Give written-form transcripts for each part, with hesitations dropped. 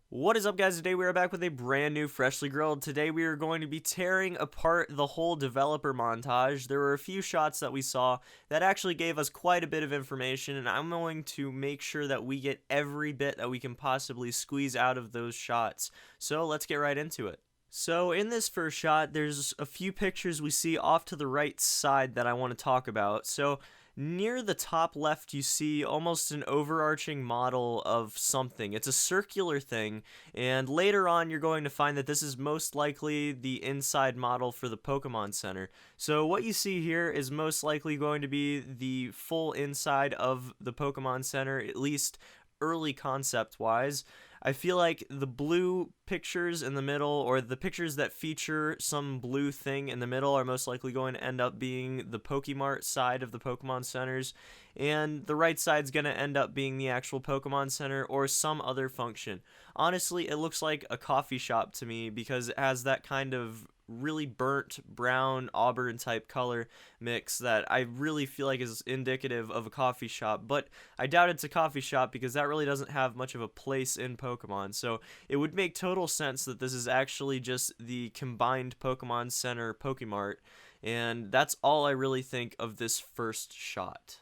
What is up, guys? Today we are back with a brand new Freshly Grilled. Today we are going to be tearing apart the whole developer montage. There were a few shots that we saw that actually gave us quite a bit of information, and I'm going to make sure that we get every bit that we can possibly squeeze out of those shots. So let's get right into it. So in this first shot, there's a few pictures we see off to the right side that I want to talk about. So near the top left, you see almost an overarching model of something. It's a circular thing, and later on, you're going to find that this is most likely the inside model for the Pokemon Center. So what you see here is most likely going to be the full inside of the Pokemon Center, at least early concept wise. I feel like the blue pictures in the middle, or the pictures that feature some blue thing in the middle, are most likely going to end up being the Pokemart side of the Pokemon Centers, and the right side's going to end up being the actual Pokemon Center or some other function. Honestly, it looks like a coffee shop to me because it has that kind of really burnt brown auburn type color mix that I really feel like is indicative of a coffee shop, but I doubt it's a coffee shop because that really doesn't have much of a place in Pokemon. So it would make total sense that this is actually just the combined Pokemon Center Pokemart, and that's all I really think of this first shot.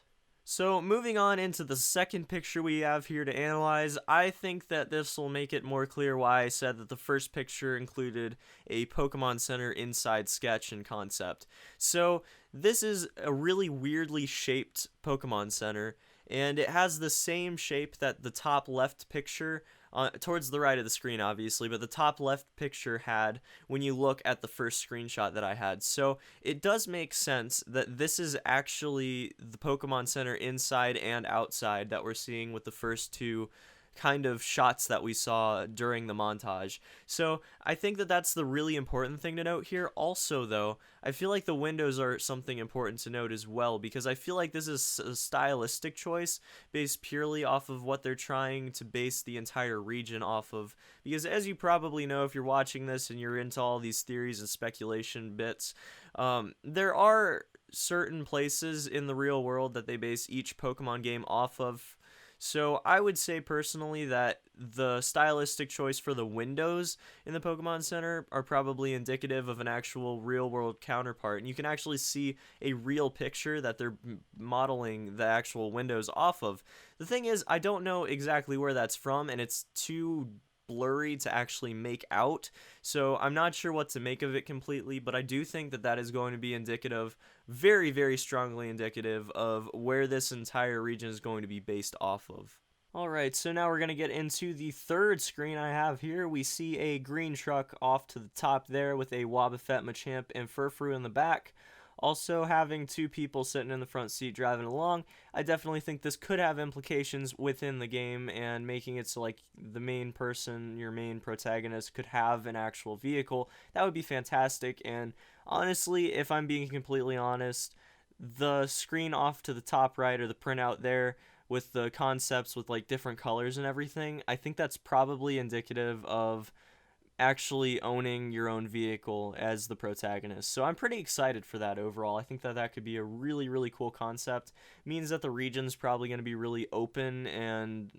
So moving on into the second picture we have here to analyze, I think that this will make it more clear why I said that the first picture included a Pokemon Center inside sketch and concept. So this is a really weirdly shaped Pokemon Center, and it has the same shape that the top left picture, towards the right of the screen obviously, but the top left picture had when you look at the first screenshot that I had. So it does make sense that this is actually the Pokemon Center inside and outside that we're seeing with the first two kind of shots that we saw during the montage. So I think that that's the really important thing to note here. Also, though, I feel like the windows are something important to note as well, because I feel like this is a stylistic choice based purely off of what they're trying to base the entire region off of. Because as you probably know, if you're watching this and you're into all these theories and speculation bits, there are certain places in the real world that they base each Pokemon game off of. So I would say personally that the stylistic choice for the windows in the Pokemon Center are probably indicative of an actual real world counterpart. And you can actually see a real picture that they're modeling the actual windows off of. The thing is, I don't know exactly where that's from, and it's too blurry to actually make out, so I'm not sure what to make of it completely, but I do think that that is going to be indicative, very, very strongly indicative of where this entire region is going to be based off of. Alright, so now we're going to get into the third screen I have here. We see a green truck off to the top there with a Wobbuffet, Machamp, and Furfrou in the back. Also, having two people sitting in the front seat driving along, I definitely think this could have implications within the game and making it so like the main person, your main protagonist, could have an actual vehicle. That would be fantastic. And honestly, if I'm being completely honest, the screen off to the top right, or the printout there with the concepts with like different colors and everything, I think that's probably indicative of actually owning your own vehicle as the protagonist. So I'm pretty excited for that overall. I think that that could be a really, really cool concept. It means that the region's probably going to be really open and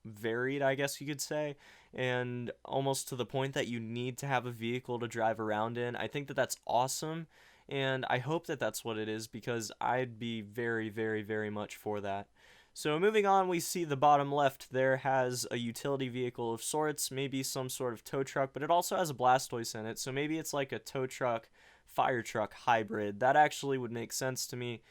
varied, I guess you could say, and almost to the point that you need to have a vehicle to drive around in. I think that that's awesome, and I hope that that's what it is, because I'd be very, very, very much for that. So moving on, we see the bottom left there has a utility vehicle of sorts, maybe some sort of tow truck, but it also has a Blastoise in it, so maybe it's like a tow truck, fire truck hybrid. That actually would make sense to me,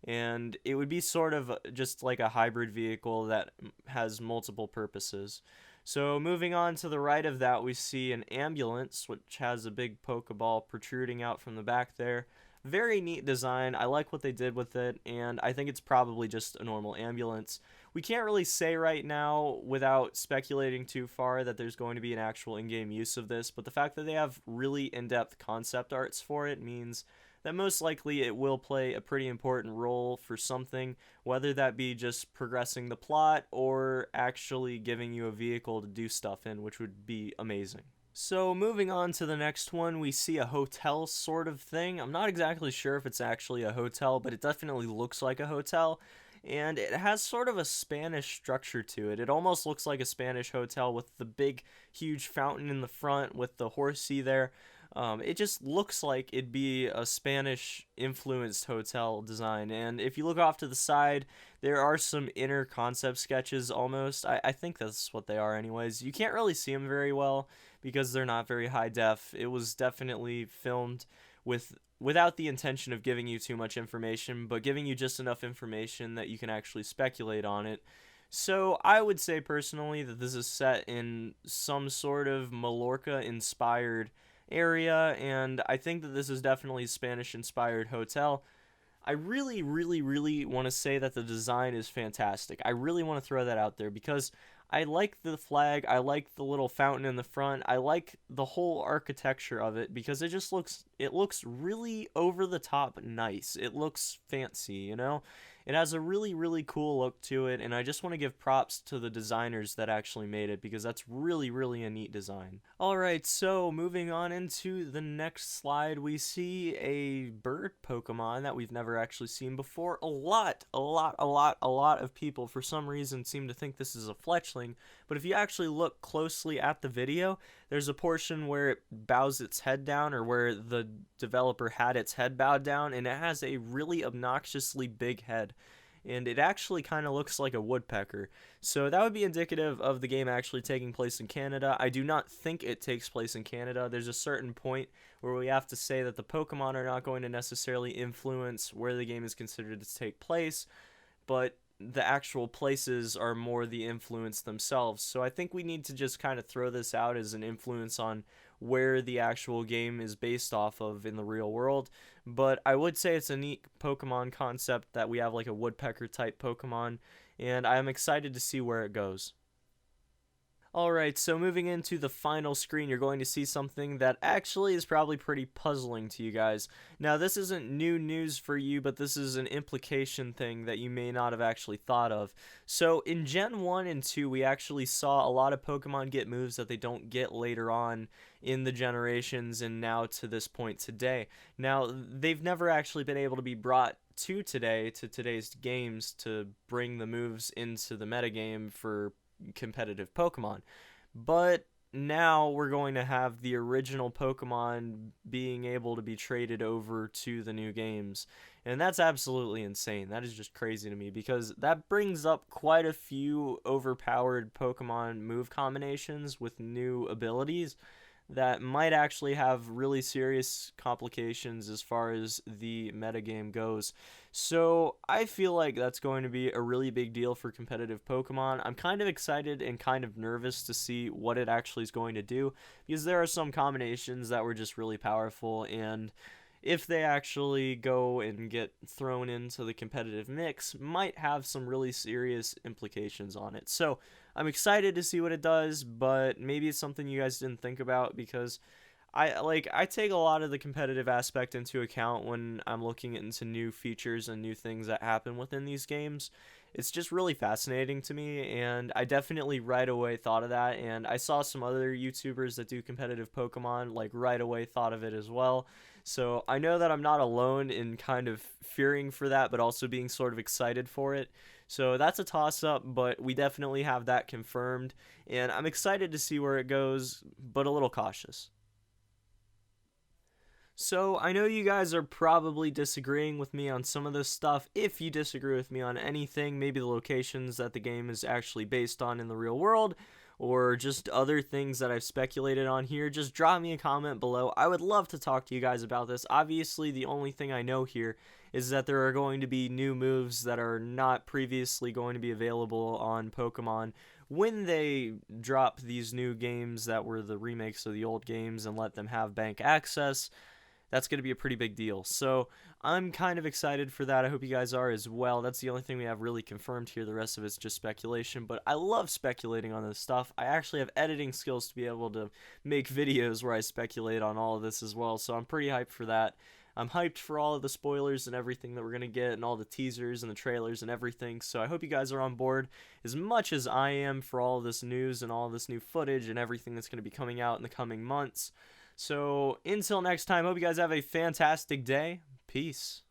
and it would be sort of just like a hybrid vehicle that has multiple purposes. So moving on to the right of that, we see an ambulance, which has a big Pokeball protruding out from the back there. Very neat design. I like what they did with it, and I think it's probably just a normal ambulance. We can't really say right now, without speculating too far, that there's going to be an actual in-game use of this, but the fact that they have really in-depth concept arts for it means that most likely it will play a pretty important role for something, whether that be just progressing the plot or actually giving you a vehicle to do stuff in, which would be amazing. So moving on to the next one, we see a hotel sort of thing. I'm not exactly sure if it's actually a hotel, but it definitely looks like a hotel. and it has sort of a Spanish structure to it. It almost looks like a Spanish hotel with the big, huge fountain in the front with the horsey there. It just looks like it'd be a Spanish influenced hotel design. And if you look off to the side, there are some inner concept sketches almost. I think that's what they are, anyways. You can't really see them very well because they're not very high def. It was definitely filmed without the intention of giving you too much information, but giving you just enough information that you can actually speculate on it. So I would say personally that this is set in some sort of Mallorca inspired area, and I think that this is definitely a Spanish inspired hotel. I really, really, really want to say that the design is fantastic. I really want to throw that out there because I like the flag, I like the little fountain in the front, I like the whole architecture of it because it looks really over the top nice. It looks fancy, you know? It has a really, really cool look to it, and I just want to give props to the designers that actually made it because that's really, really a neat design. Alright, so moving on into the next slide, we see a bird Pokemon that we've never actually seen before. A lot of people for some reason seem to think this is a fletchling, but if you actually look closely at the video, there's a portion where it bows its head down, or where the developer had its head bowed down, and it has a really obnoxiously big head. And it actually kind of looks like a woodpecker. So that would be indicative of the game actually taking place in Canada. I do not think it takes place in Canada. There's a certain point where we have to say that the Pokemon are not going to necessarily influence where the game is considered to take place, but the actual places are more the influence themselves. So I think we need to just kind of throw this out as an influence on where the actual game is based off of in the real world. But I would say it's a neat Pokemon concept that we have like a woodpecker type Pokemon, and I'm excited to see where it goes. Alright, so moving into the final screen, you're going to see something that actually is probably pretty puzzling to you guys. Now, this isn't new news for you, but this is an implication thing that you may not have actually thought of. So, in Gen 1 and 2, we actually saw a lot of Pokemon get moves that they don't get later on in the generations and now to this point today. Now, they've never actually been able to be brought to today's games to bring the moves into the metagame for competitive Pokemon. But now we're going to have the original Pokemon being able to be traded over to the new games. And that's absolutely insane. That is just crazy to me because that brings up quite a few overpowered Pokemon move combinations with new abilities that might actually have really serious complications as far as the metagame goes. So I feel like that's going to be a really big deal for competitive Pokemon. I'm kind of excited and kind of nervous to see what it actually is going to do because there are some combinations that were just really powerful, and if they actually go and get thrown into the competitive mix, might have some really serious implications on it. So I'm excited to see what it does, but maybe it's something you guys didn't think about because I take a lot of the competitive aspect into account when I'm looking into new features and new things that happen within these games. It's just really fascinating to me, and I definitely right away thought of that, and I saw some other YouTubers that do competitive Pokemon like right away thought of it as well. So I know that I'm not alone in kind of fearing for that, but also being sort of excited for it. So that's a toss up, but we definitely have that confirmed, and I'm excited to see where it goes, but a little cautious. So, I know you guys are probably disagreeing with me on some of this stuff. If you disagree with me on anything, maybe the locations that the game is actually based on in the real world, or just other things that I've speculated on here, just drop me a comment below. I would love to talk to you guys about this. Obviously, the only thing I know here is that there are going to be new moves that are not previously going to be available on Pokemon when they drop these new games that were the remakes of the old games and let them have bank access. That's going to be a pretty big deal. So I'm kind of excited for that. I hope you guys are as well. That's the only thing we have really confirmed here. The rest of it's just speculation, but I love speculating on this stuff. I actually have editing skills to be able to make videos where I speculate on all of this as well, so I'm pretty hyped for that. I'm hyped for all of the spoilers and everything that we're going to get, and all the teasers and the trailers and everything, so I hope you guys are on board as much as I am for all of this news and all of this new footage and everything that's going to be coming out in the coming months. So, until next time, hope you guys have a fantastic day. Peace.